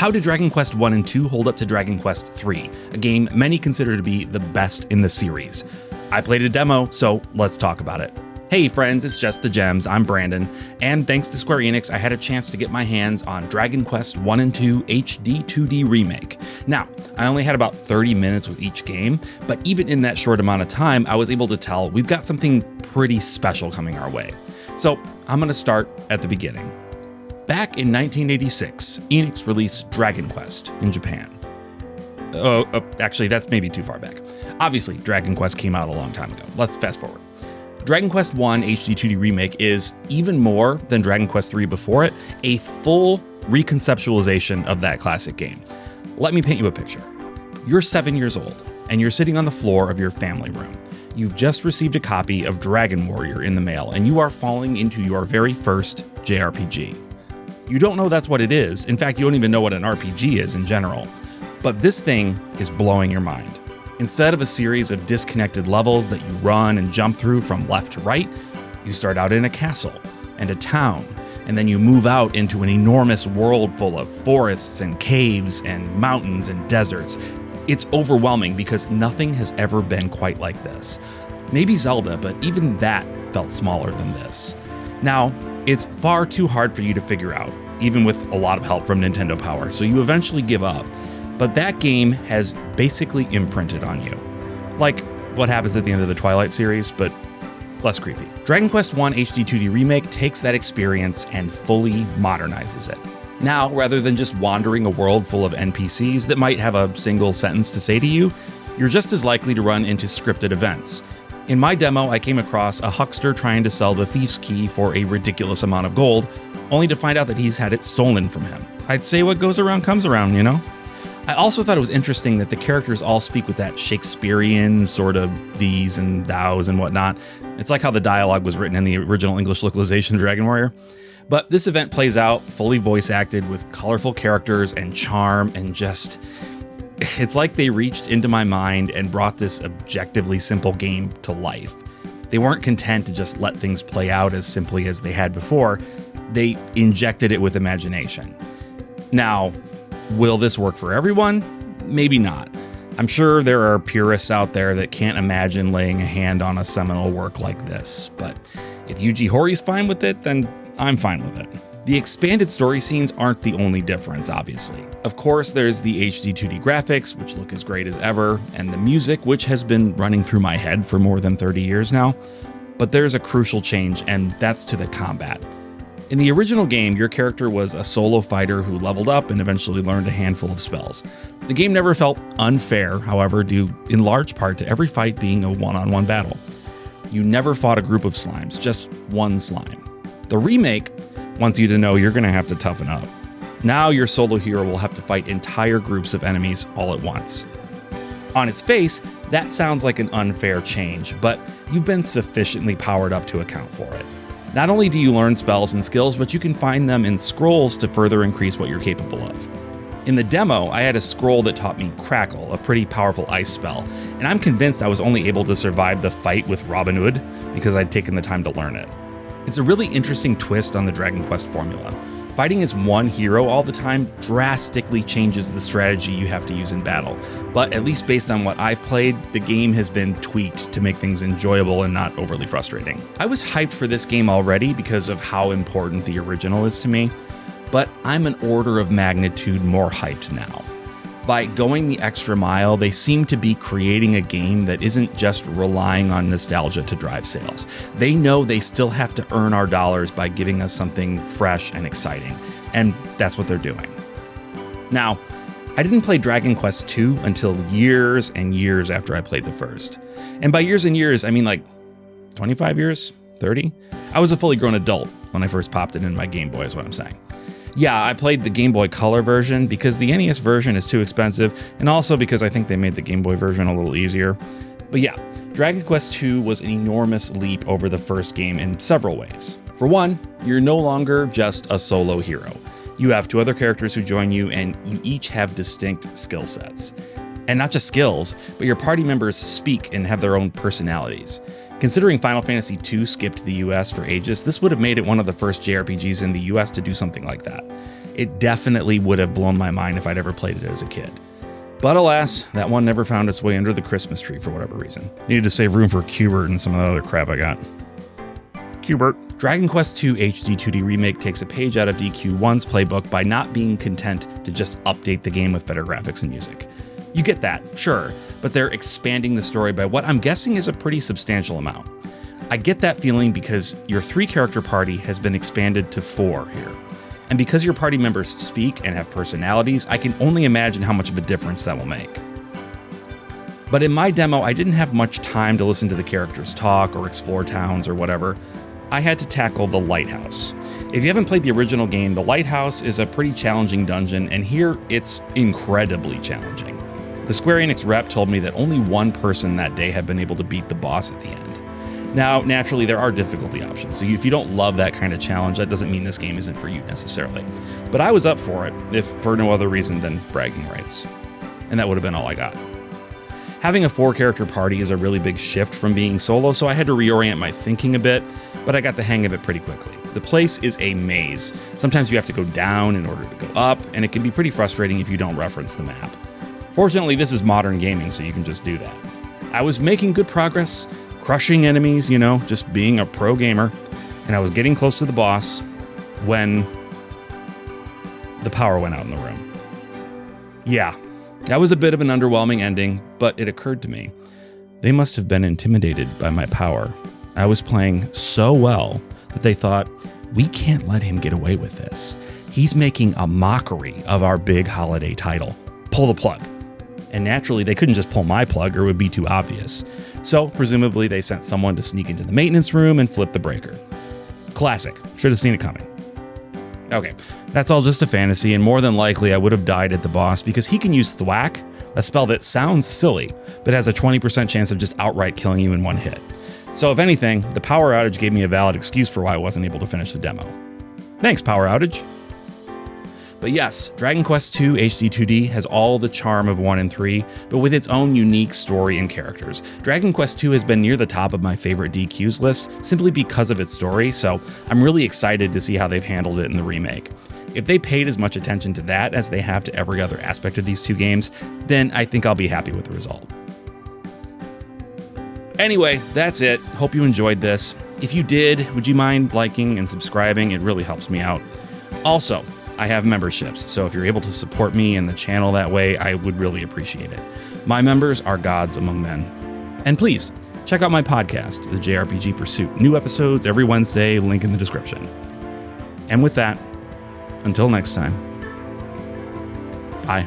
How did Dragon Quest 1 and 2 hold up to Dragon Quest 3, a game many consider to be the best in the series? I played a demo, so let's talk about it. Hey friends, it's Just the Gems, I'm Brandon, and thanks to Square Enix, I had a chance to get my hands on Dragon Quest 1 and 2 HD 2D Remake. Now, I only had about 30 minutes with each game, but even in that short amount of time, I was able to tell we've got something pretty special coming our way. So I'm going to start at the beginning. Back in 1986, Enix released Dragon Quest in Japan. Actually, that's maybe too far back. Obviously, Dragon Quest came out a long time ago. Let's fast forward. Dragon Quest 1 HD 2D Remake is, even more than Dragon Quest 3 before it, a full reconceptualization of that classic game. Let me paint you a picture. You're 7 years old, and you're sitting on the floor of your family room. You've just received a copy of Dragon Warrior in the mail, and you are falling into your very first JRPG. You don't know that's what it is. In fact, you don't even know what an RPG is in general. But this thing is blowing your mind. Instead of a series of disconnected levels that you run and jump through from left to right, you start out in a castle and a town, and then you move out into an enormous world full of forests and caves and mountains and deserts. It's overwhelming because nothing has ever been quite like this. Maybe Zelda, but even that felt smaller than this. Now, it's far too hard for you to figure out, even with a lot of help from Nintendo Power, so you eventually give up. But that game has basically imprinted on you. Like what happens at the end of the Twilight series, but less creepy. Dragon Quest 1 HD 2D Remake takes that experience and fully modernizes it. Now, rather than just wandering a world full of NPCs that might have a single sentence to say to you, you're just as likely to run into scripted events. In my demo, I came across a huckster trying to sell the thief's key for a ridiculous amount of gold, only to find out that he's had it stolen from him. I'd say what goes around comes around, you know? I also thought it was interesting that the characters all speak with that Shakespearean sort of these and thous and whatnot. It's like how the dialogue was written in the original English localization of Dragon Warrior. But this event plays out fully voice acted with colorful characters and charm and just... It's like they reached into my mind and brought this objectively simple game to life. They weren't content to just let things play out as simply as they had before. They injected it with imagination. Now, will this work for everyone? Maybe not. I'm sure there are purists out there that can't imagine laying a hand on a seminal work like this, but if Yuji Hoari's fine with it, then I'm fine with it. The expanded story scenes aren't the only difference, obviously. Of course, there's the HD 2D graphics, which look as great as ever, and the music, which has been running through my head for more than 30 years now. But there's a crucial change, and that's to the combat. In the original game, your character was a solo fighter who leveled up and eventually learned a handful of spells. The game never felt unfair, however, due in large part to every fight being a one-on-one battle. You never fought a group of slimes, just one slime. The remake wants you to know you're going to have to toughen up. Now your solo hero will have to fight entire groups of enemies all at once. On its face, that sounds like an unfair change, but you've been sufficiently powered up to account for it. Not only do you learn spells and skills, but you can find them in scrolls to further increase what you're capable of. In the demo, I had a scroll that taught me Crackle, a pretty powerful ice spell, and I'm convinced I was only able to survive the fight with Robin Hood because I'd taken the time to learn it. It's a really interesting twist on the Dragon Quest formula. Fighting as one hero all the time drastically changes the strategy you have to use in battle, but at least based on what I've played, the game has been tweaked to make things enjoyable and not overly frustrating. I was hyped for this game already because of how important the original is to me, but I'm an order of magnitude more hyped now. By going the extra mile, they seem to be creating a game that isn't just relying on nostalgia to drive sales. They know they still have to earn our dollars by giving us something fresh and exciting, and that's what they're doing. Now, I didn't play Dragon Quest II until years and years after I played the first. And by years and years, I mean like 25 years, 30? I was a fully grown adult when I first popped it in my Game Boy is what I'm saying. Yeah, I played the Game Boy Color version because the NES version is too expensive, and also because I think they made the Game Boy version a little easier. But yeah, Dragon Quest II was an enormous leap over the first game in several ways. For one, you're no longer just a solo hero. You have two other characters who join you, and you each have distinct skill sets. And not just skills, but your party members speak and have their own personalities. Considering Final Fantasy II skipped the US for ages, this would have made it one of the first JRPGs in the US to do something like that. it definitely would have blown my mind if I'd ever played it as a kid. But alas, that one never found its way under the Christmas tree for whatever reason. Needed to save room for Qbert and some of the other crap I got. Qbert. Dragon Quest II HD 2D Remake takes a page out of DQ1's playbook by not being content to just update the game with better graphics and music. You get that, sure, but they're expanding the story by what I'm guessing is a pretty substantial amount. I get that feeling because your 3-character party has been expanded to 4 here. And because your party members speak and have personalities, I can only imagine how much of a difference that will make. But in my demo, I didn't have much time to listen to the characters talk or explore towns or whatever. I had to tackle the Lighthouse. If you haven't played the original game, the Lighthouse is a pretty challenging dungeon, and here it's incredibly challenging. The Square Enix rep told me that only one person that day had been able to beat the boss at the end. Now, naturally, there are difficulty options, so if you don't love that kind of challenge, that doesn't mean this game isn't for you necessarily. But I was up for it, if for no other reason than bragging rights. And that would have been all I got. Having a 4-character party is a really big shift from being solo, so I had to reorient my thinking a bit, but I got the hang of it pretty quickly. The place is a maze. Sometimes you have to go down in order to go up, and it can be pretty frustrating if you don't reference the map. Fortunately, this is modern gaming, so you can just do that. I was making good progress, crushing enemies, just being a pro gamer, and I was getting close to the boss when the power went out in the room. Yeah, that was a bit of an underwhelming ending, but it occurred to me. They must have been intimidated by my power. I was playing so well that they thought, we can't let him get away with this. He's making a mockery of our big holiday title. Pull the plug. And naturally, they couldn't just pull my plug or it would be too obvious. So, presumably, they sent someone to sneak into the maintenance room and flip the breaker. Classic. Should have seen it coming. Okay, that's all just a fantasy, and more than likely I would have died at the boss because he can use Thwack, a spell that sounds silly, but has a 20% chance of just outright killing you in one hit. So if anything, the power outage gave me a valid excuse for why I wasn't able to finish the demo. Thanks, power outage. But yes, Dragon Quest II HD 2D has all the charm of 1 and 3, but with its own unique story and characters. Dragon Quest II has been near the top of my favorite DQs list simply because of its story, so I'm really excited to see how they've handled it in the remake. If they paid as much attention to that as they have to every other aspect of these two games, then I think I'll be happy with the result. Anyway, that's it. Hope you enjoyed this. If you did, would you mind liking and subscribing? It really helps me out. Also, I have memberships, so if you're able to support me and the channel that way, I would really appreciate it. My members are gods among men. And please, check out my podcast, the JRPG Pursuit. New episodes every Wednesday, link in the description. And with that, until next time, bye.